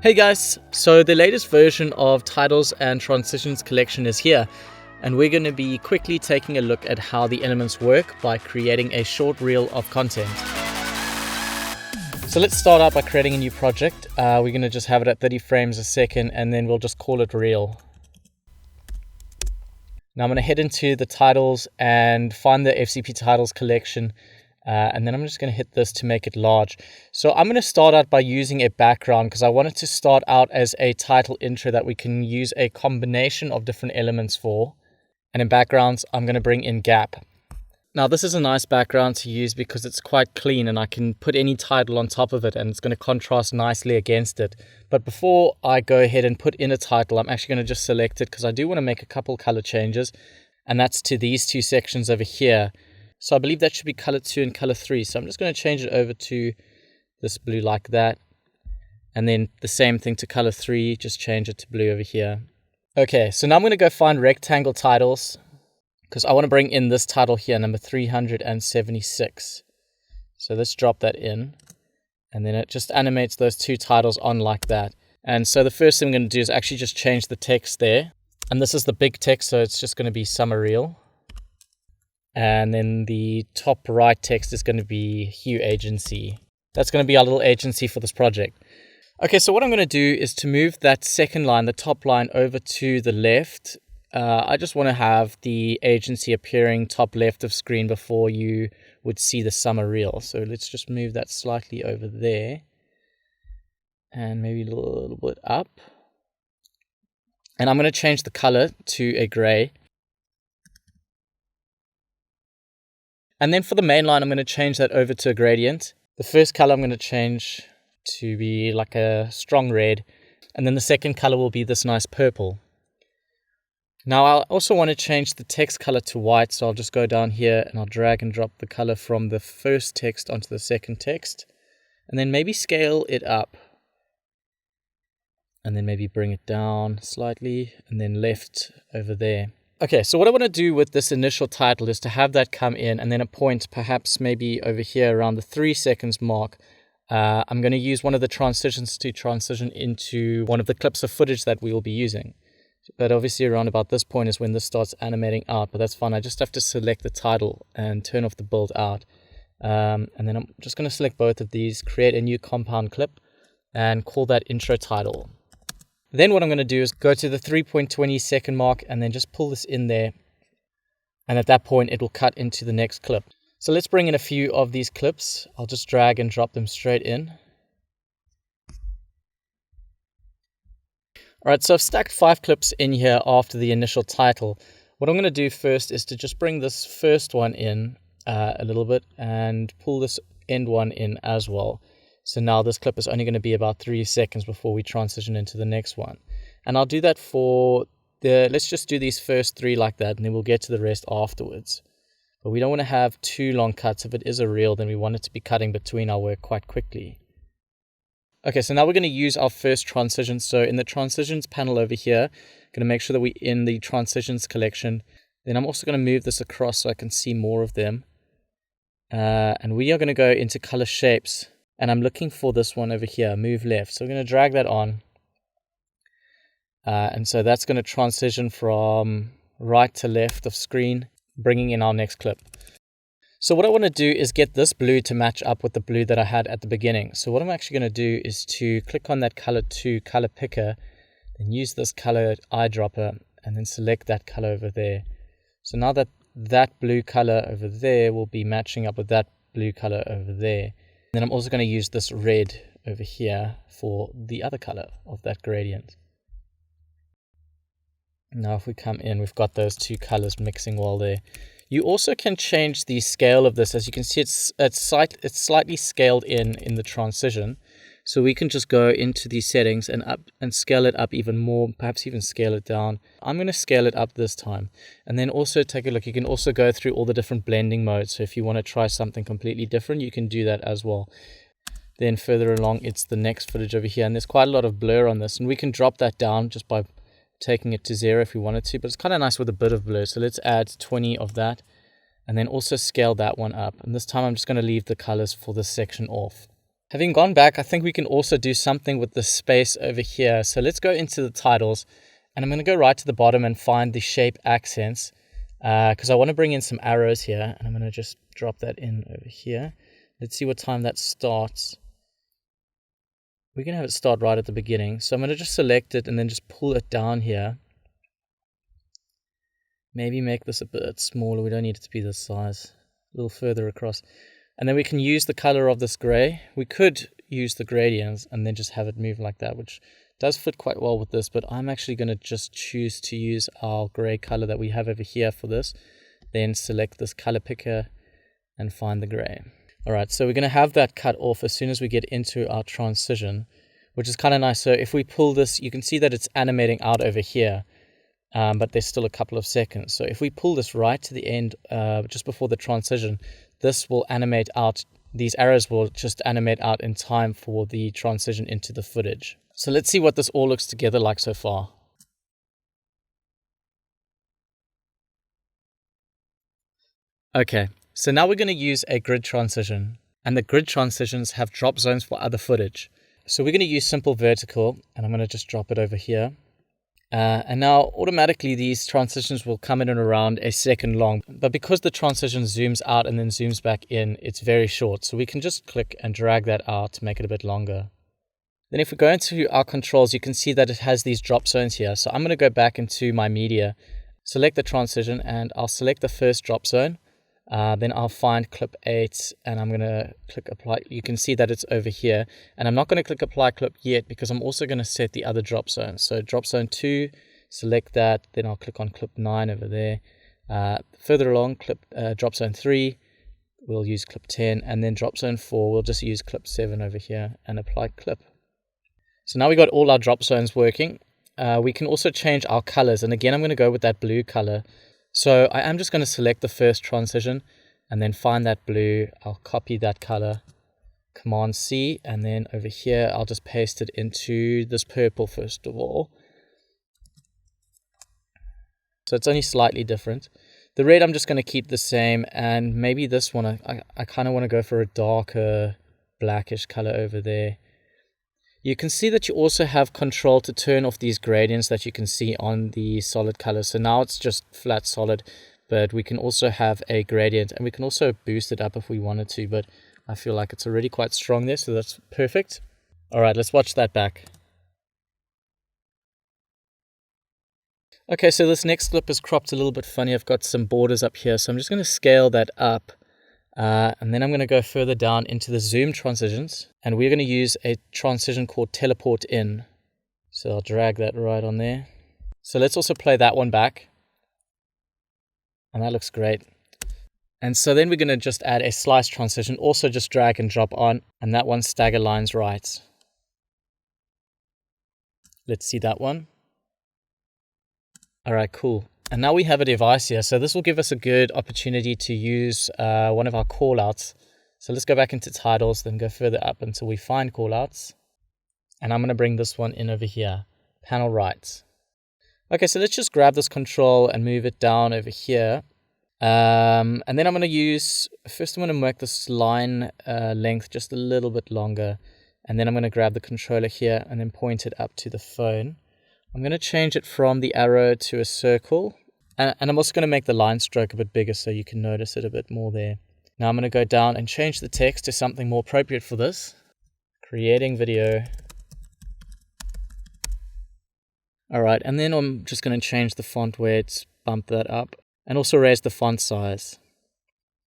Hey guys, so the latest version of Titles and Transitions collection is here, and we're going to be quickly taking a look at how the elements work by creating a short reel of content. So let's start out by creating a new project. We're going to just have it at 30 frames a second, and then we'll just call it reel. Now I'm going to head into the titles and find the FCP titles collection. And then I'm just going to hit this to make it large. So I'm going to start out by using a background because I want it to start out as a title intro that we can use a combination of different elements for. And in backgrounds, I'm going to bring in gap. Now this is a nice background to use because it's quite clean and I can put any title on top of it and it's going to contrast nicely against it. But before I go ahead and put in a title, I'm actually going to just select it because I do want to make a couple color changes. And that's to these two sections over here. So I believe that should be color 2 and color 3. So I'm just going to change it over to this blue like that. And then the same thing to color 3, just change it to blue over here. Okay, so now I'm going to go find rectangle titles because I want to bring in this title here, number 376. So let's drop that in. And then it just animates those two titles on like that. And so the first thing I'm going to do is actually just change the text there. And this is the big text, so it's just going to be summer reel. And then the top right text is going to be Hue Agency. That's going to be our little agency for this project. Okay, so what I'm going to do is to move that second line, the top line, over to the left. I just want to have the agency appearing top left of screen before you would see the summer reel. So let's just move that slightly over there. And maybe a little bit up. And I'm going to change the color to a gray. And then for the main line, I'm going to change that over to a gradient. The first color I'm going to change to be like a strong red. And then the second color will be this nice purple. Now I also want to change the text color to white. So I'll just go down here and I'll drag and drop the color from the first text onto the second text. And then maybe scale it up. And then maybe bring it down slightly and then left over there. Okay, so what I want to do with this initial title is to have that come in and then a point perhaps maybe over here around the 3 seconds mark. I'm going to use one of the transitions to transition into one of the clips of footage that we will be using. But obviously around about this point is when this starts animating out, but that's fine. I just have to select the title and turn off the build out. And then I'm just going to select both of these, create a new compound clip and call that intro title. Then what I'm going to do is go to the 3.20 second mark and then just pull this in there. And at that point, it will cut into the next clip. So let's bring in a few of these clips. I'll just drag and drop them straight in. All right, so I've stacked 5 clips in here after the initial title. What I'm going to do first is to just bring this first one in a little bit and pull this end one in as well. So now this clip is only going to be about 3 seconds before we transition into the next one. And I'll do that for let's just do these first 3 like that, and then we'll get to the rest afterwards. But we don't want to have too long cuts. If it is a reel, then we want it to be cutting between our work quite quickly. Okay, so now we're going to use our first transition. So in the transitions panel over here, I'm going to make sure that we're in the transitions collection. Then I'm also going to move this across so I can see more of them. And we are going to go into color shapes. And I'm looking for this one over here, move left. So we're going to drag that on. And so that's going to transition from right to left of screen, bringing in our next clip. So what I want to do is get this blue to match up with the blue that I had at the beginning. So what I'm actually going to do is to click on that color 2 color picker, then use this color eyedropper, and then select that color over there. So now that blue color over there will be matching up with that blue color over there. Then I'm also going to use this red over here for the other color of that gradient. Now if we come in, we've got those 2 colors mixing well there. You also can change the scale of this. As you can see, it's slightly scaled in the transition. So we can just go into these settings and scale it up even more, perhaps even scale it down. I'm going to scale it up this time. And then also take a look. You can also go through all the different blending modes. So if you want to try something completely different, you can do that as well. Then further along, it's the next footage over here. And there's quite a lot of blur on this. And we can drop that down just by taking it to 0 if we wanted to. But it's kind of nice with a bit of blur. So let's add 20 of that. And then also scale that one up. And this time I'm just going to leave the colors for this section off. Having gone back, I think we can also do something with the space over here. So let's go into the titles, and I'm going to go right to the bottom and find the shape accents, because I want to bring in some arrows here, and I'm going to just drop that in over here. Let's see what time that starts. We're going to have it start right at the beginning. So I'm going to just select it and then just pull it down here. Maybe make this a bit smaller. We don't need it to be this size. A little further across. And then we can use the color of this gray. We could use the gradients and then just have it move like that, which does fit quite well with this, but I'm actually going to just choose to use our gray color that we have over here for this. Then select this color picker and find the gray. All right, so we're going to have that cut off as soon as we get into our transition, which is kind of nice. So if we pull this, you can see that it's animating out over here. But there's still a couple of seconds. So if we pull this right to the end, just before the transition, this will animate out. These arrows will just animate out in time for the transition into the footage. So let's see what this all looks together like so far. Okay, so now we're going to use a grid transition, and the grid transitions have drop zones for other footage. So we're going to use simple vertical, and I'm going to just drop it over here. And now automatically these transitions will come in and around a second long, but because the transition zooms out and then zooms back in, it's very short. So we can just click and drag that out to make it a bit longer. Then if we go into our controls, you can see that it has these drop zones here. So I'm going to go back into my media, select the transition, and I'll select the first drop zone. Then I'll find clip 8 and I'm going to click apply. You can see that it's over here, and I'm not going to click apply clip yet because I'm also going to set the other drop zone. So drop zone 2, select that, then I'll click on clip 9 over there. Further along, drop zone 3, we'll use clip 10, and then drop zone 4, we'll just use clip 7 over here and apply clip. So now we got all our drop zones working. We can also change our colors, and again I'm going to go with that blue color. So I am just going to select the first transition and then find that blue. I'll copy that color, Command C, and then over here I'll just paste it into this purple first of all. So it's only slightly different. The red I'm just going to keep the same, and maybe this one I kind of want to go for a darker blackish color over there. You can see that you also have control to turn off these gradients that you can see on the solid color. So now it's just flat solid, but we can also have a gradient, and we can also boost it up if we wanted to, but I feel like it's already quite strong there, so that's perfect. All right, let's watch that back. Okay, so this next clip is cropped a little bit funny. I've got some borders up here, so I'm just going to scale that up. And then I'm going to go further down into the zoom transitions, and we're going to use a transition called teleport in. So I'll drag that right on there. So let's also play that one back. And that looks great. And so then we're going to just add a slice transition, also just drag and drop on, and that one stagger lines right. Let's see that one. All right, cool. And now we have a device here, so this will give us a good opportunity to use one of our callouts. So let's go back into titles, then go further up until we find callouts. And I'm going to bring this one in over here, panel right. Okay, so let's just grab this control and move it down over here. And then I'm going to use, first I'm going to make this line length just a little bit longer. And then I'm going to grab the controller here and then point it up to the phone. I'm going to change it from the arrow to a circle. And I'm also going to make the line stroke a bit bigger so you can notice it a bit more there. Now I'm going to go down and change the text to something more appropriate for this. Creating video. Alright, and then I'm just going to change the font weight, bump that up, and also raise the font size.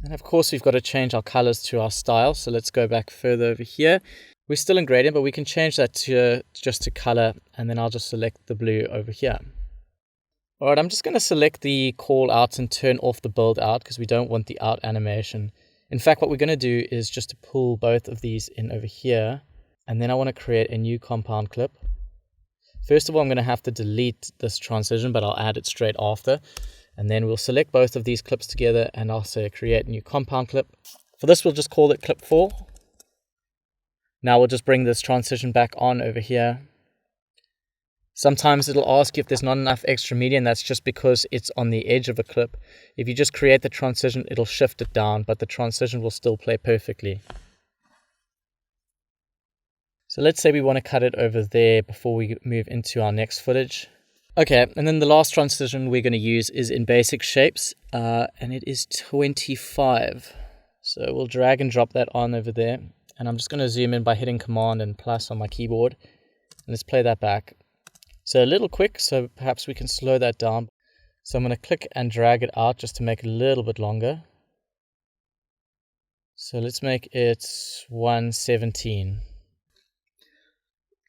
And of course we've got to change our colors to our style, so let's go back further over here. We're still in gradient, but we can change that to just to color, and then I'll just select the blue over here. Alright, I'm just going to select the call outs and turn off the build out because we don't want the out animation. In fact, what we're going to do is just to pull both of these in over here, and then I want to create a new compound clip. First of all, I'm going to have to delete this transition, but I'll add it straight after. And then we'll select both of these clips together, and I'll say create new compound clip. For this, we'll just call it clip 4. Now we'll just bring this transition back on over here. Sometimes it'll ask you if there's not enough extra media, and that's just because it's on the edge of a clip. If you just create the transition, it'll shift it down, but the transition will still play perfectly. So let's say we want to cut it over there before we move into our next footage. Okay, and then the last transition we're going to use is in basic shapes, and it is 25. So we'll drag and drop that on over there, and I'm just going to zoom in by hitting Command and plus on my keyboard. And let's play that back. So a little quick, so perhaps we can slow that down. So I'm going to click and drag it out just to make it a little bit longer. So let's make it 117.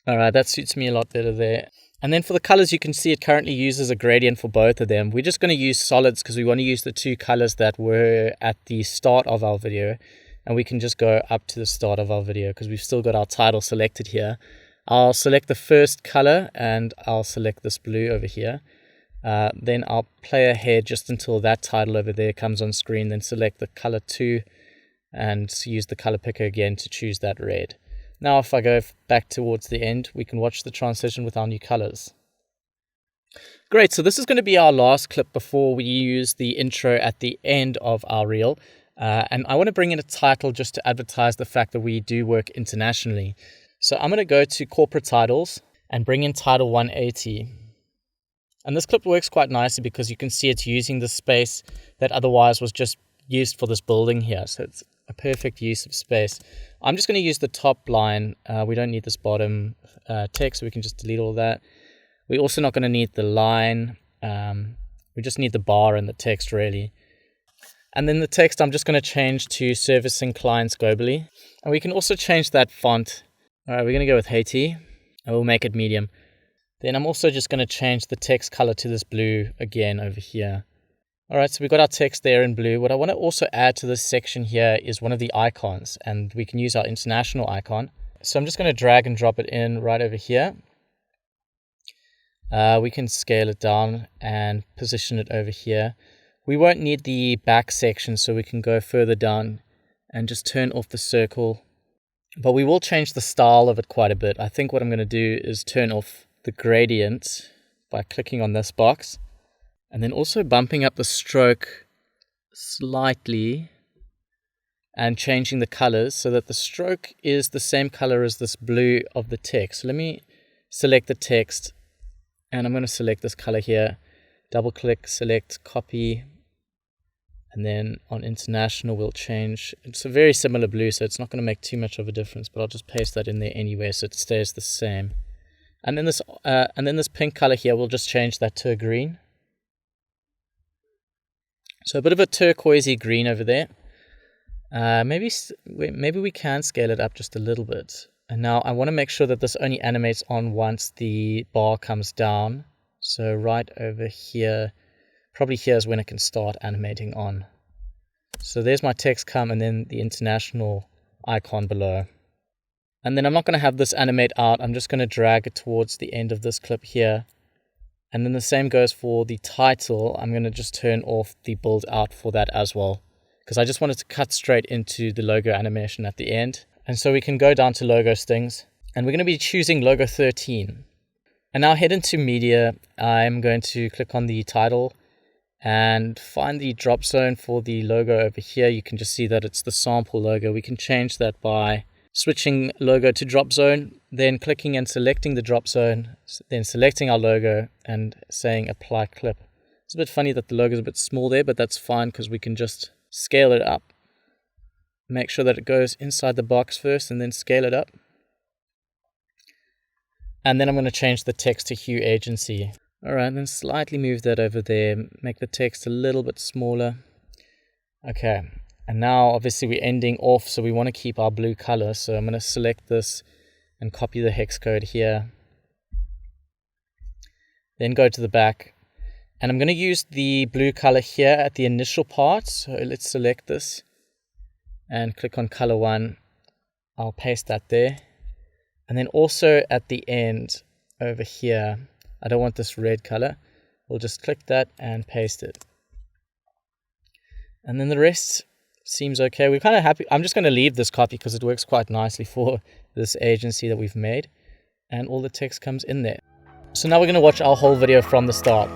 Alright, that suits me a lot better there. And then for the colors, you can see it currently uses a gradient for both of them. We're just going to use solids because we want to use the two colors that were at the start of our video. And we can just go up to the start of our video because we've still got our title selected here. I'll select the first color and I'll select this blue over here. Then I'll play ahead just until that title over there comes on screen. Then select the color 2 and use the color picker again to choose that red. Now if I go back towards the end, we can watch the transition with our new colors. Great, so this is going to be our last clip before we use the intro at the end of our reel. And I want to bring in a title just to advertise the fact that we do work internationally. So I'm going to go to corporate titles and bring in title 180. And this clip works quite nicely because you can see it's using the space that otherwise was just used for this building here. So it's a perfect use of space. I'm just going to use the top line. We don't need this bottom text, so we can just delete all that. We're also not going to need the line. We just need the bar and the text really. And then the text, I'm just going to change to servicing clients globally. And we can also change that font. All right, we're going to go with Haiti, and we'll make it medium. Then I'm also just going to change the text color to this blue again over here. All right, so we've got our text there in blue. What I want to also add to this section here is one of the icons, and we can use our international icon. So I'm just going to drag and drop it in right over here. We can scale it down and position it over here. We won't need the back section, so we can go further down and just turn off the circle. But we will change the style of it quite a bit. I think what I'm going to do is turn off the gradient by clicking on this box. And then also bumping up the stroke slightly and changing the colors so that the stroke is the same color as this blue of the text. So let me select the text and I'm going to select this color here. Double click, select, copy. And then on international, we'll change. It's a very similar blue, so it's not going to make too much of a difference, but I'll just paste that in there anyway so it stays the same. And then this pink color here, we'll just change that to a green. So a bit of a turquoisey green over there. Maybe we can scale it up just a little bit. And now I want to make sure that this only animates on once the bar comes down. So right over here, probably here is when it can start animating on. So there's my text come and then the international icon below. And then I'm not going to have this animate out. I'm just going to drag it towards the end of this clip here. And then the same goes for the title. I'm going to just turn off the build out for that as well, because I just wanted to cut straight into the logo animation at the end. And so we can go down to logo stings and we're going to be choosing logo 13. And now head into media. I'm going to click on the title and find the drop zone for the logo over here. You can just see that it's the sample logo. We can change that by switching logo to drop zone, then clicking and selecting the drop zone, then selecting our logo and saying apply clip. It's a bit funny that the logo is a bit small there, but that's fine because we can just scale it up. Make sure that it goes inside the box first and then scale it up. And then I'm going to change the text to Hue Agency. All right, then slightly move that over there, make the text a little bit smaller. Okay. And now obviously we're ending off, so we want to keep our blue color. So I'm going to select this and copy the hex code here. Then go to the back. And I'm going to use the blue color here at the initial part. So let's select this and click on color 1. I'll paste that there. And then also at the end over here, I don't want this red color. We'll just click that and paste it. And then the rest seems okay. We're kind of happy. I'm just going to leave this copy because it works quite nicely for this agency that we've made. And all the text comes in there. So now we're going to watch our whole video from the start.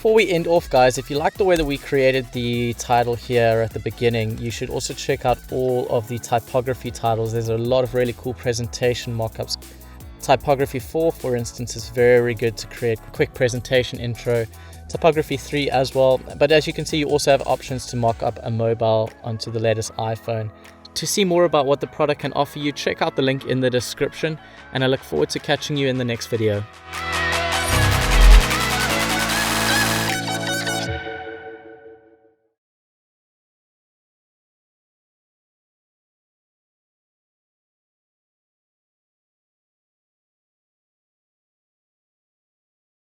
before we end off, guys, if you like the way that we created the title here at the beginning, you should also check out all of the typography titles. There's a lot of really cool presentation mockups. Typography 4, for instance, is very good to create quick presentation intro. Typography 3 as well. But as you can see, you also have options to mock up a mobile onto the latest iPhone. To see more about what the product can offer you, check out the link in the description, and I look forward to catching you in the next video.